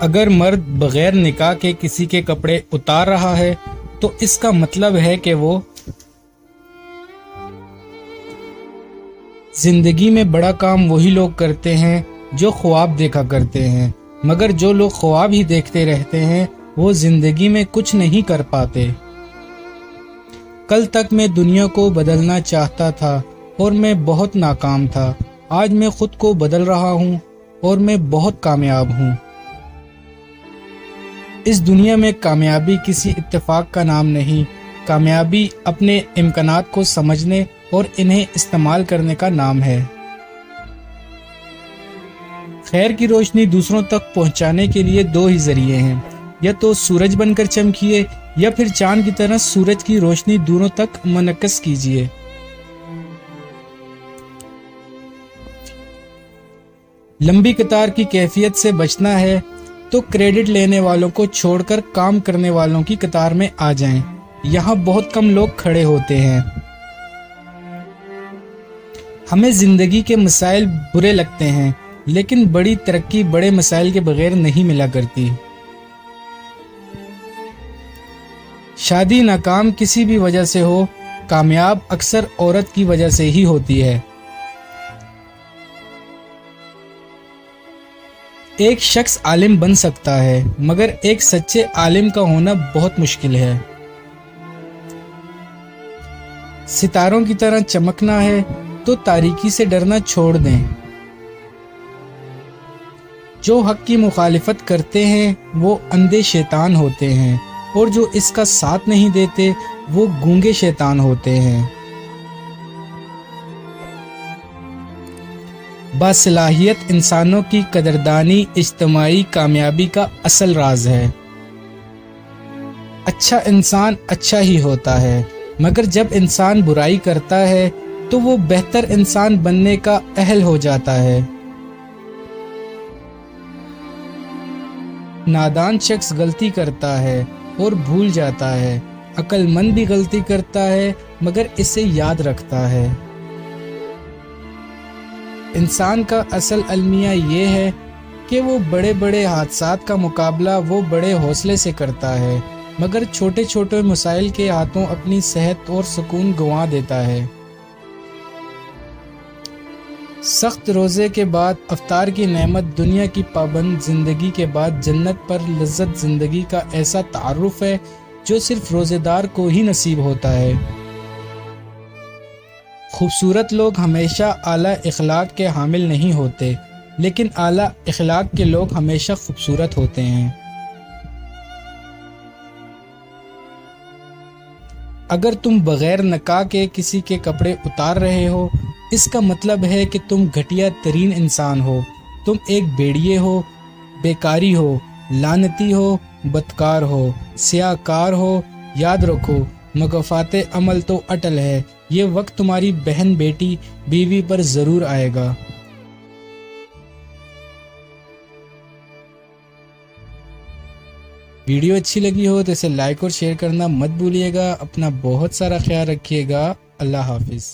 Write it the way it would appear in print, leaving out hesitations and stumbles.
اگر مرد بغیر نکاح کے کسی کے کپڑے اتار رہا ہے تو اس کا مطلب ہے کہ وہ زندگی میں بڑا کام وہی لوگ کرتے ہیں جو خواب دیکھا کرتے ہیں، مگر جو لوگ خواب ہی دیکھتے رہتے ہیں وہ زندگی میں کچھ نہیں کر پاتے۔ کل تک میں دنیا کو بدلنا چاہتا تھا اور میں بہت ناکام تھا۔ آج میں خود کو بدل رہا ہوں اور میں بہت کامیاب ہوں۔ اس دنیا میں کامیابی کسی اتفاق کا نام نہیں، کامیابی اپنے امکانات کو سمجھنے اور انہیں استعمال کرنے کا نام ہے۔ خیر کی روشنی دوسروں تک پہنچانے کے لیے دو ہی ذریعے ہیں، یا تو سورج بن کر چمکیے یا پھر چاند کی طرح سورج کی روشنی دونوں تک منعکس کیجیے۔ لمبی قطار کی کیفیت سے بچنا ہے تو کریڈٹ لینے والوں کو چھوڑ کر کام کرنے والوں کی قطار میں آ جائیں۔ یہاں بہت کم لوگ کھڑے ہوتے ہیں۔ ہمیں زندگی کے مسائل برے لگتے ہیں، لیکن بڑی ترقی بڑے مسائل کے بغیر نہیں ملا کرتی۔ شادی ناکام کسی بھی وجہ سے ہو، کامیاب اکثر عورت کی وجہ سے ہی ہوتی ہے۔ ایک شخص عالم بن سکتا ہے، مگر ایک سچے عالم کا ہونا بہت مشکل ہے۔ ستاروں کی طرح چمکنا ہے تو تاریکی سے ڈرنا چھوڑ دیں۔ جو حق کی مخالفت کرتے ہیں وہ اندھے شیطان ہوتے ہیں، اور جو اس کا ساتھ نہیں دیتے وہ گونگے شیطان ہوتے ہیں۔ باصلاحیت انسانوں کی قدردانی اجتماعی کامیابی کا اصل راز ہے۔ اچھا انسان اچھا ہی ہوتا ہے، مگر جب انسان برائی کرتا ہے تو وہ بہتر انسان بننے کا اہل ہو جاتا ہے۔ نادان شخص غلطی کرتا ہے اور بھول جاتا ہے، عقل مند بھی غلطی کرتا ہے مگر اسے یاد رکھتا ہے۔ انسان کا اصل المیہ یہ ہے کہ وہ بڑے بڑے حادثات کا مقابلہ وہ بڑے حوصلے سے کرتا ہے، مگر چھوٹے چھوٹے مسائل کے ہاتھوں اپنی صحت اور سکون گنوا دیتا ہے۔ سخت روزے کے بعد افطار کی نعمت دنیا کی پابند زندگی کے بعد جنت پر لذت زندگی کا ایسا تعارف ہے جو صرف روزے دار کو ہی نصیب ہوتا ہے۔ خوبصورت لوگ ہمیشہ اعلیٰ اخلاق کے حامل نہیں ہوتے، لیکن اعلیٰ اخلاق کے لوگ ہمیشہ خوبصورت ہوتے ہیں۔ اگر تم بغیر نکاح کے کسی کے کپڑے اتار رہے ہو، اس کا مطلب ہے کہ تم گھٹیا ترین انسان ہو، تم ایک بیڑیے ہو، بیکاری ہو، لعنتی ہو، بدکار ہو، سیاہ کار ہو۔ یاد رکھو، مکافات عمل تو اٹل ہے، یہ وقت تمہاری بہن، بیٹی، بیوی پر ضرور آئے گا۔ ویڈیو اچھی لگی ہو تو اسے لائک اور شیئر کرنا مت بھولیے گا۔ اپنا بہت سارا خیال رکھیے گا۔ اللہ حافظ۔